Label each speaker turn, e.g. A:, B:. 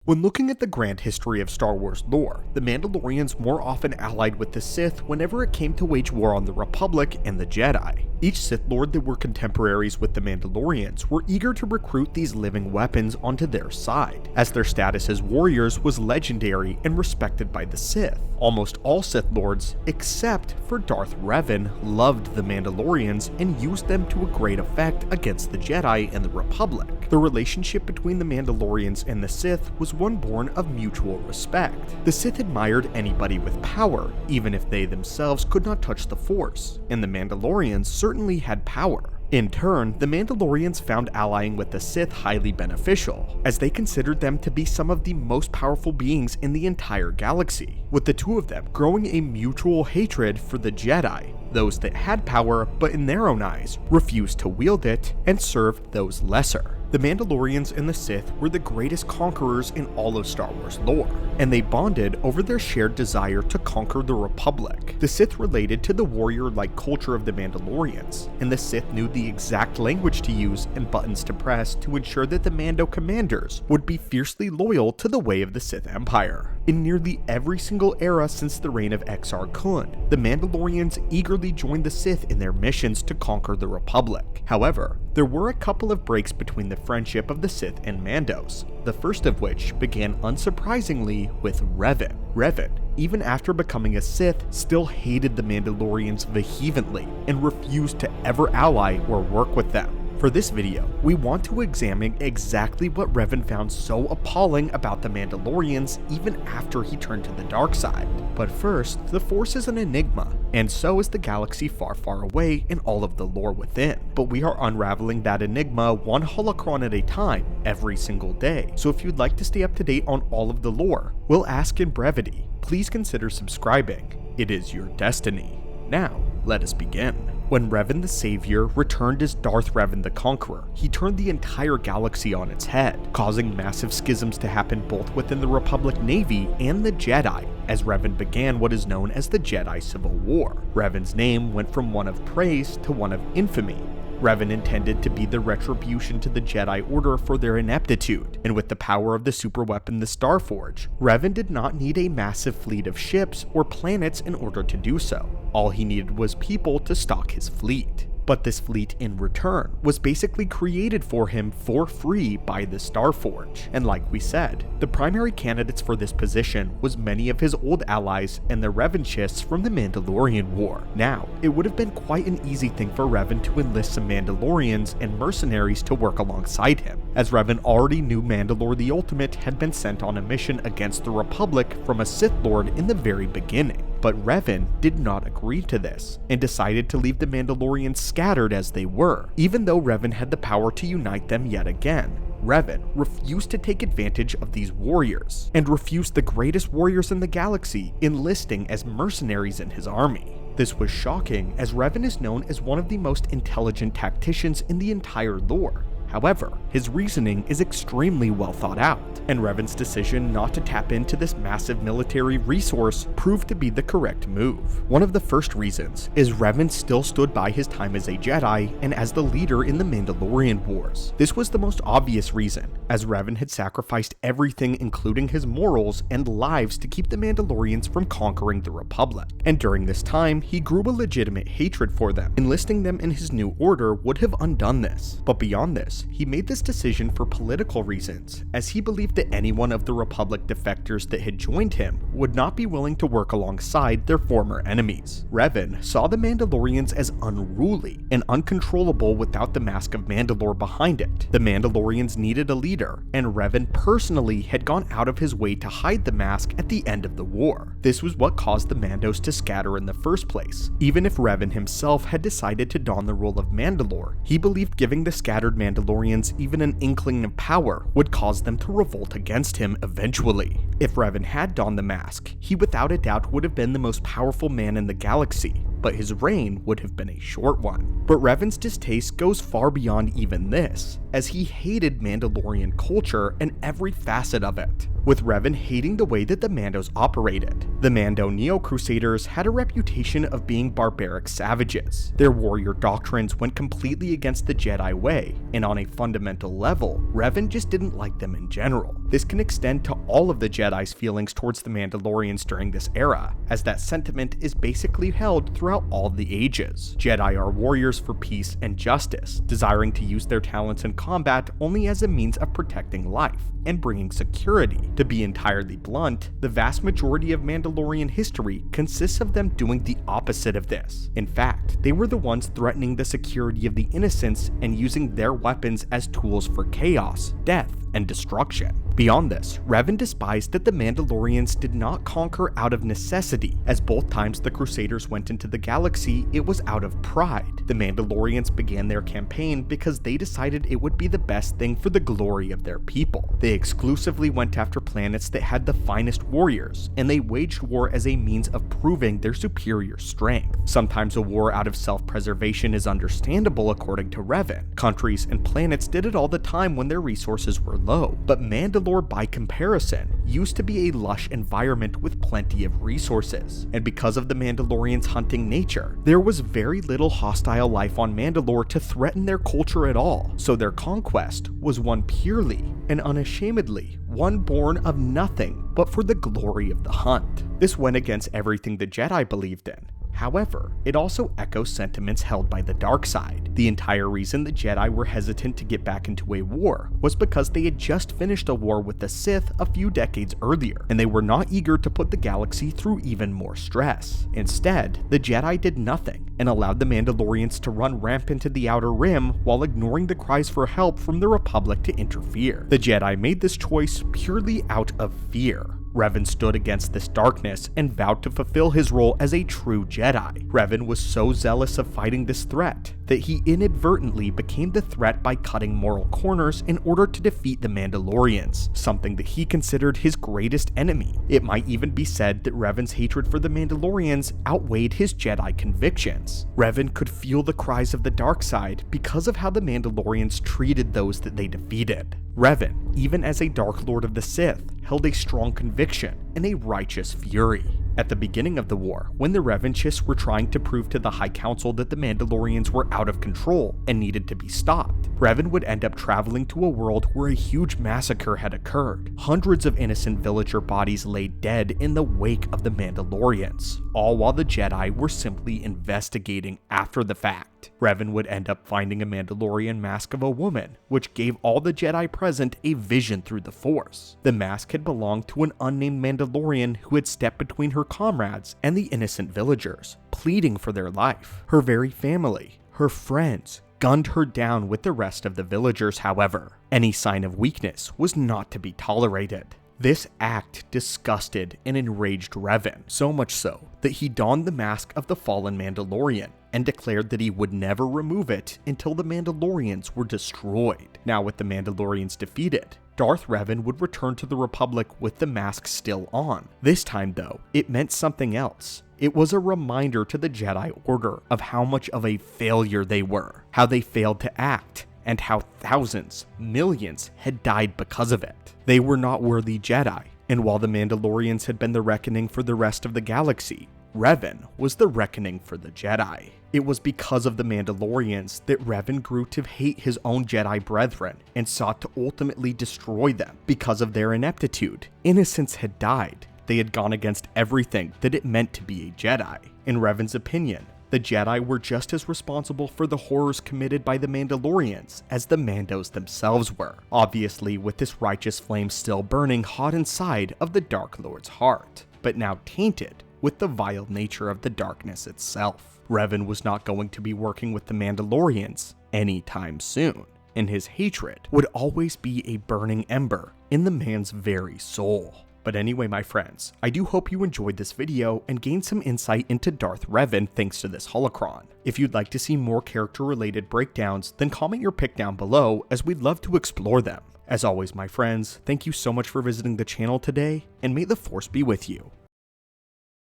A: When looking at the grand history of Star Wars lore, the Mandalorians more often allied with the Sith whenever it came to wage war on the Republic and the Jedi. Each Sith Lord that were contemporaries with the Mandalorians were eager to recruit these living weapons onto their side, as their status as warriors was legendary and respected by the Sith. Almost all Sith Lords, except for Darth Revan, loved the Mandalorians and used them to a great effect against the Jedi and the Republic. The relationship between the Mandalorians and the Sith was one born of mutual respect. The Sith admired anybody with power, even if they themselves could not touch the Force, and the Mandalorians certainly had power. In turn, the Mandalorians found allying with the Sith highly beneficial, as they considered them to be some of the most powerful beings in the entire galaxy, with the two of them growing a mutual hatred for the Jedi, those that had power but in their own eyes refused to wield it and served those lesser. The Mandalorians and the Sith were the greatest conquerors in all of Star Wars lore, and they bonded over their shared desire to conquer the Republic. The Sith related to the warrior-like culture of the Mandalorians, and the Sith knew the exact language to use and buttons to press to ensure that the Mando commanders would be fiercely loyal to the way of the Sith Empire. In nearly every single era since the reign of Exar Kun, the Mandalorians eagerly joined the Sith in their missions to conquer the Republic. However, there were a couple of breaks between the friendship of the Sith and Mandos, the first of which began unsurprisingly with Revan. Revan, even after becoming a Sith, still hated the Mandalorians vehemently and refused to ever ally or work with them. For this video, we want to examine exactly what Revan found so appalling about the Mandalorians even after he turned to the dark side. But first, the Force is an enigma, and so is the galaxy far, far away and all of the lore within. But we are unraveling that enigma one holocron at a time, every single day. So if you'd like to stay up to date on all of the lore, we'll ask in brevity, please consider subscribing. It is your destiny. Now, let us begin. When Revan the Savior returned as Darth Revan the Conqueror, he turned the entire galaxy on its head, causing massive schisms to happen both within the Republic Navy and the Jedi, as Revan began what is known as the Jedi Civil War. Revan's name went from one of praise to one of infamy. Revan intended to be the retribution to the Jedi Order for their ineptitude, and with the power of the superweapon the Starforge, Revan did not need a massive fleet of ships or planets in order to do so. All he needed was people to stock his fleet. But this fleet in return was basically created for him for free by the Starforge. And like we said, the primary candidates for this position was many of his old allies and the Revanchists from the Mandalorian War. Now, it would have been quite an easy thing for Revan to enlist some Mandalorians and mercenaries to work alongside him, as Revan already knew Mandalore the Ultimate had been sent on a mission against the Republic from a Sith Lord in the very beginning. But Revan did not agree to this, and decided to leave the Mandalorians scattered as they were, even though Revan had the power to unite them yet again. Revan refused to take advantage of these warriors, and refused the greatest warriors in the galaxy enlisting as mercenaries in his army. This was shocking, as Revan is known as one of the most intelligent tacticians in the entire lore. However, his reasoning is extremely well thought out, and Revan's decision not to tap into this massive military resource proved to be the correct move. One of the first reasons is Revan still stood by his time as a Jedi and as the leader in the Mandalorian Wars. This was the most obvious reason, as Revan had sacrificed everything including his morals and lives to keep the Mandalorians from conquering the Republic. And during this time, he grew a legitimate hatred for them. Enlisting them in his new order would have undone this. But beyond this, he made this decision for political reasons, as he believed that anyone of the Republic defectors that had joined him would not be willing to work alongside their former enemies. Revan saw the Mandalorians as unruly and uncontrollable without the Mask of Mandalore behind it. The Mandalorians needed a leader, and Revan personally had gone out of his way to hide the mask at the end of the war. This was what caused the Mandos to scatter in the first place. Even if Revan himself had decided to don the role of Mandalore, he believed giving the scattered Mandalorians even an inkling of power would cause them to revolt against him eventually. If Revan had donned the mask, he without a doubt would have been the most powerful man in the galaxy, but his reign would have been a short one. But Revan's distaste goes far beyond even this, as he hated Mandalorian culture and every facet of it, with Revan hating the way that the Mandos operated. The Mando Neo-Crusaders had a reputation of being barbaric savages. Their warrior doctrines went completely against the Jedi way, and on a fundamental level, Revan just didn't like them in general. This can extend to all of the Jedi's feelings towards the Mandalorians during this era, as that sentiment is basically held throughout all the ages. Jedi are warriors for peace and justice, desiring to use their talents in combat only as a means of protecting life and bringing security. To be entirely blunt, the vast majority of Mandalorian history consists of them doing the opposite of this. In fact, they were the ones threatening the security of the innocents and using their weapons as tools for chaos, death, and destruction. Beyond this, Revan despised that the Mandalorians did not conquer out of necessity, as both times the Crusaders went into the galaxy, it was out of pride. The Mandalorians began their campaign because they decided it would be the best thing for the glory of their people. They exclusively went after planets that had the finest warriors, and they waged war as a means of proving their superior strength. Sometimes a war out of self-preservation is understandable according to Revan. Countries and planets did it all the time when their resources were low, but Mandalore by comparison used to be a lush environment with plenty of resources, and because of the Mandalorians' hunting nature, there was very little hostile life on Mandalore to threaten their culture at all, so their conquest was one purely and unashamedly one born of nothing but for the glory of the hunt. This went against everything the Jedi believed in. However, it also echoes sentiments held by the dark side. The entire reason the Jedi were hesitant to get back into a war was because they had just finished a war with the Sith a few decades earlier, and they were not eager to put the galaxy through even more stress. Instead, the Jedi did nothing and allowed the Mandalorians to run rampant into the Outer Rim while ignoring the cries for help from the Republic to interfere. The Jedi made this choice purely out of fear. Revan stood against this darkness and vowed to fulfill his role as a true Jedi. Revan was so zealous of fighting this threat that he inadvertently became the threat by cutting moral corners in order to defeat the Mandalorians, something that he considered his greatest enemy. It might even be said that Revan's hatred for the Mandalorians outweighed his Jedi convictions. Revan could feel the cries of the dark side because of how the Mandalorians treated those that they defeated. Revan, even as a Dark Lord of the Sith, held a strong conviction and a righteous fury. At the beginning of the war, when the Revanchists were trying to prove to the High Council that the Mandalorians were out of control and needed to be stopped, Revan would end up traveling to a world where a huge massacre had occurred. Hundreds of innocent villager bodies lay dead in the wake of the Mandalorians, all while the Jedi were simply investigating after the fact. Revan would end up finding a Mandalorian mask of a woman, which gave all the Jedi present a vision through the Force. The mask had belonged to an unnamed Mandalorian who had stepped between her comrades and the innocent villagers, pleading for their life. Her very family, her friends, gunned her down with the rest of the villagers, however. Any sign of weakness was not to be tolerated. This act disgusted and enraged Revan, so much so that he donned the mask of the fallen Mandalorian and declared that he would never remove it until the Mandalorians were destroyed. Now with the Mandalorians defeated, Darth Revan would return to the Republic with the mask still on. This time though, it meant something else. It was a reminder to the Jedi Order of how much of a failure they were, how they failed to act, and how thousands, millions had died because of it. They were not worthy Jedi, and while the Mandalorians had been the reckoning for the rest of the galaxy, Revan was the reckoning for the Jedi. It was because of the Mandalorians that Revan grew to hate his own Jedi brethren and sought to ultimately destroy them. Because of their ineptitude, innocents had died. They had gone against everything that it meant to be a Jedi. In Revan's opinion, the Jedi were just as responsible for the horrors committed by the Mandalorians as the Mandos themselves were, obviously with this righteous flame still burning hot inside of the Dark Lord's heart, but now tainted with the vile nature of the darkness itself. Revan was not going to be working with the Mandalorians anytime soon, and his hatred would always be a burning ember in the man's very soul. But anyway, my friends, I do hope you enjoyed this video and gained some insight into Darth Revan thanks to this holocron. If you'd like to see more character-related breakdowns, then comment your pick down below as we'd love to explore them. As always, my friends, thank you so much for visiting the channel today, and may the Force be with you.